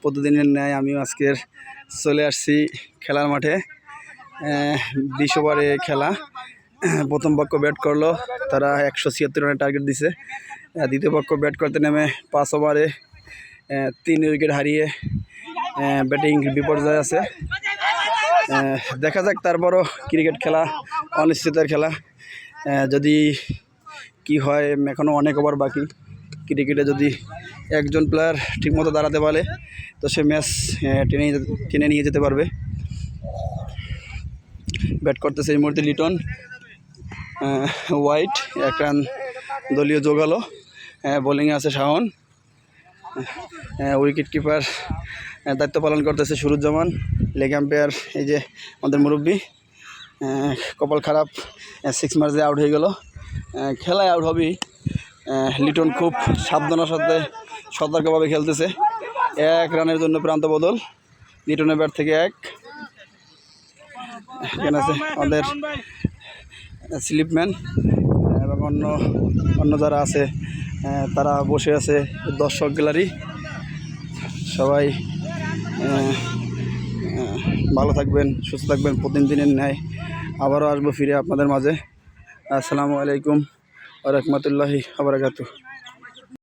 প্রতিদিনের ন্যায় আমিও আজকের চলে আসছি খেলার মাঠে। 20 ওভারে খেলা। প্রথম পক্ষ ব্যাট করলো, তারা 176 রানের টার্গেট দিছে। দ্বিতীয় পক্ষ ব্যাট করতে নেমে 5 ওভারে 3 উইকেট হারিয়ে ব্যাটিং বিপর্যয় আছে। দেখা যাক, তারপরও ক্রিকেট খেলা অনিশ্চিতের খেলা, যদি কি হয়। এখনও অনেক ওভার বাকি। ক্রিকেটে যদি একজন প্লেয়ার ঠিকমতো দাঁড়াতে পারে তো সে ম্যাচ টেনে নিয়ে যেতে পারবে। ব্যাট করতেছে এই মুহূর্তে লিটন। হোয়াইট 1 রান দলীয় যোগালো। বোলিংয়ে আছে শাওন। উইকেট কিপার দায়িত্ব পালন করতেছে সুরুজ্জামান। লেগ আম্পায়ার এই যে আমাদের মুরব্বী। কপাল খারাপ, 6 মার্চে আউট হয়ে গেল। খেলায় আউট হবেই। লিটন খুব সাবধানের সাথে সতর্কভাবে খেলতেছে। 1 রানের জন্য প্রান্ত বদল। লিটনের ব্যাট থেকে 1। এখানে আছে আমাদের স্লিপম্যান এবং অন্য যারা আছে তারা বসে আছে দর্শক গ্যালারি। সবাই ভালো থাকবেন, সুস্থ থাকবেন। প্রতিদিনের ন্যায় আবারও আসবো ফিরে আপনাদের মাঝে। আসসালামু আলাইকুম ওয়া রাহমাতুল্লাহি ওয়া বারাকাতুহু।